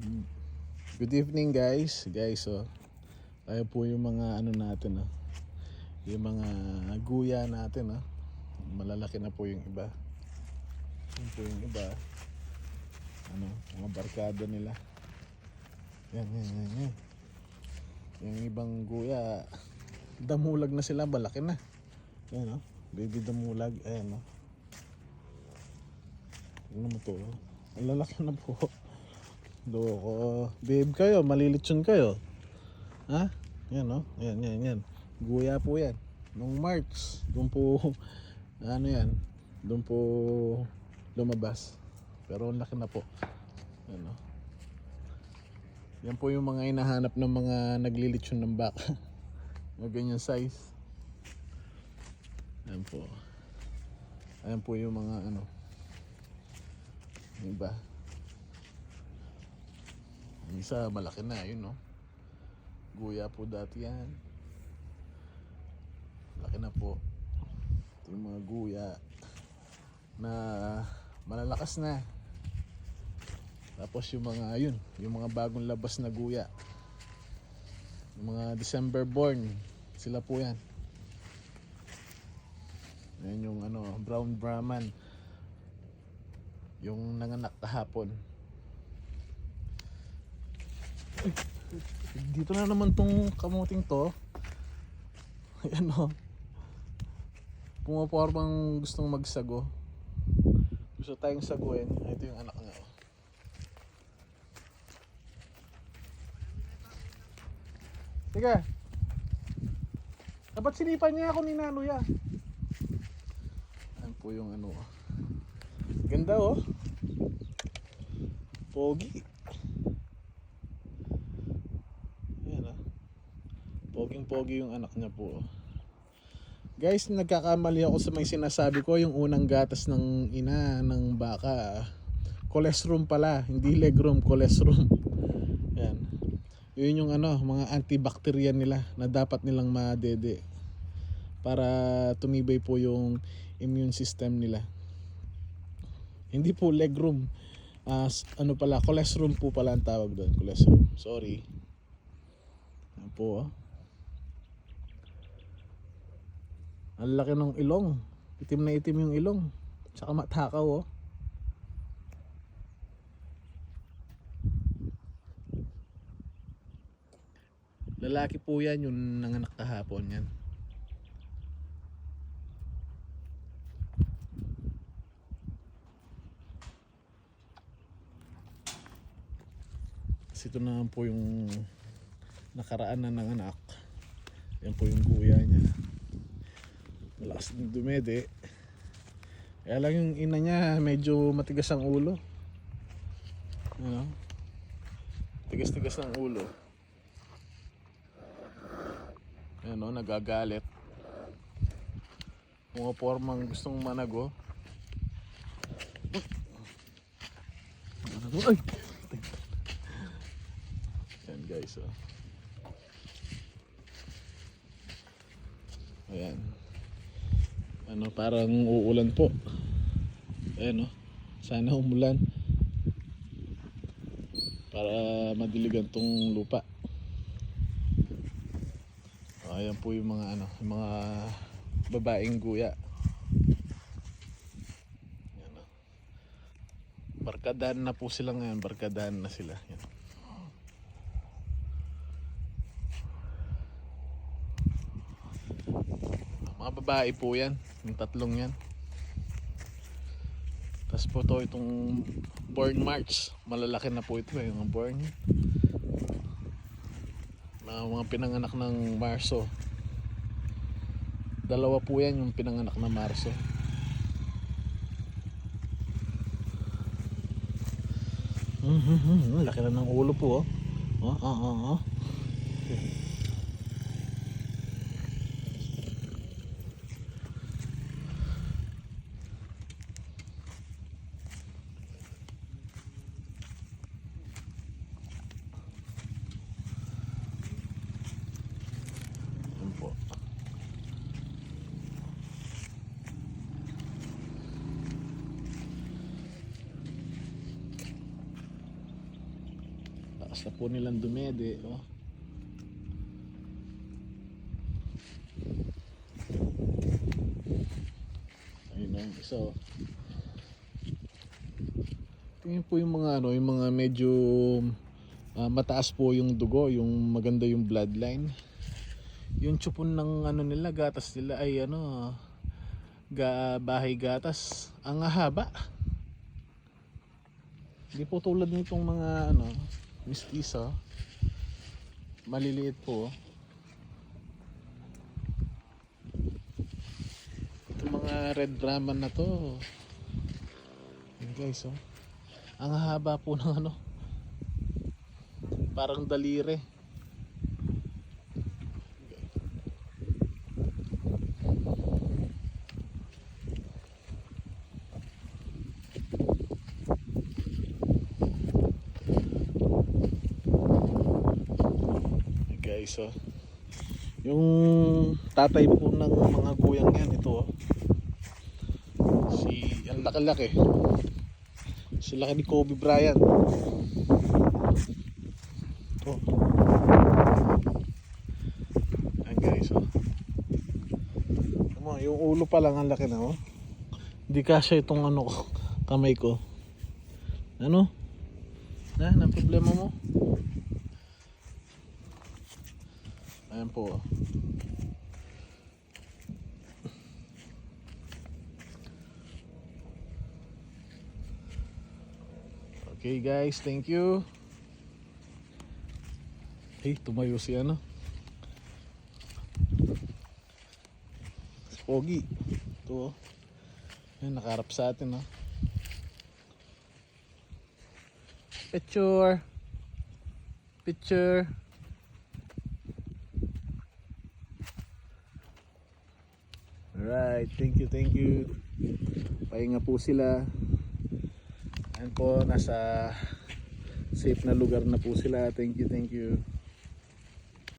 Good evening guys. Oh. Ayan po yung mga ano natin oh. Yung mga guya natin oh. Malalaki na po yung iba. Yung po yung iba. Ano, mga barkada nila. Yan. Yung ibang guya, damulag na sila, malaki na. Yan oh. Baby damulag, ayan oh. Ano mo to? Ang lalaki na po. Loko. Babe kayo, malilitsyon kayo. Ha? Yan oh. Yan. Guya po yan. Nung March, doon po ano yan, doon po lumabas. Pero ang laki na po. Yan oh. Yan po yung mga hinahanap ng mga naglilitsyon ng baka. Mga ganyan size. Yan po. Ayan po yung mga ano. Yung iba. Yung isa malaki na, yun no. Guya po dati yan. Malaki na po. Ito yung mga guya na malalakas na. Tapos yung mga yun, yung mga bagong labas na guya. Yung mga December born, sila po yan. Yan yung ano, brown Brahman. Yung nanganak kahapon. Dito na naman tong kamuting to. Ayan o. Pumapormang gustong magsago. Gusto tayong saguin. Ito yung anak nga o. Teka. Dapat sinipan niya ako ni Nanoya. Ayan po yung ano. Ganda o. Pogi. Poging-pogi yung anak niya po. Guys, nagkakamali ako sa may sinasabi ko. Yung unang gatas ng ina ng baka, colostrum pala, hindi legroom, colostrum. Yan. Yun yung ano, mga antibacterial nila na dapat nilang madede para tumibay po yung immune system nila. Hindi po legroom. Ano pala, colostrum po pala ang tawag doon. Colostrum. Sorry. Yan po. Ang laki ng ilong. Itim na itim yung ilong. Tsaka matakaw oh. Lalaki po yan, yung nanganak kahapon yan. Kasi ito na po yung nakaraan na nanganak. Yan po yung guya niya. Malakas ng dumede. Kaya lang yung ina niya medyo matigas ang ulo. Ano? Tigas-tigas ang ulo. Ano, nagagalit. Mga formang gustong manago. Ay! Yan guys oh. Ayan. Ano, parang uulan po. Ayan oh. Sana umulan para madiligan tong lupa. Ayan po yung mga ano, yung mga babaeng guya. Ayan oh. Barkadahan na po sila ngayon, barkadahan na sila. Yan. Mga babae po yan, yung tatlong yan. Tapos po to itong born March, malalaki na po ito yung born. Mga pinanganak ng Marso. Dalawa po yan yung pinanganak na Marso. Laki na ng ulo po oh. Po. Lakas na po nilang dumede. Oh. Ayun o, isa oh. Tingin po yung mga ano, yung mga medyo mataas po yung dugo, yung maganda yung bloodline. Yung tsupon ng ano nila, gatas nila ay ano, bahay gatas. Ang haba. Hindi po tulad nitong mga ano, mestizo. Maliliit po. Itong mga red Brahman na to. Yun guys, oh. Ang haba po ng ano, parang daliri. Guys, oh. Yung tatay po ng mga guyang yan, ito oh. Ang laki-laki. Si laki ni Kobe Bryant. Ito. Ayan guys, oh. Yung ulo pa lang ang laki na, oh. Hindi kasya itong ano ko, kamay ko. Ano? Ang problema mo? Ayan po, oh. Okay guys, thank you. Hey, tumayo si ano, si Pogi. Ito oh. Ayan, nakaharap sa atin oh. Picture. Picture. Alright, thank you, thank you. Pahinga po sila. Ayan po, nasa safe na lugar na po sila. Thank you, thank you.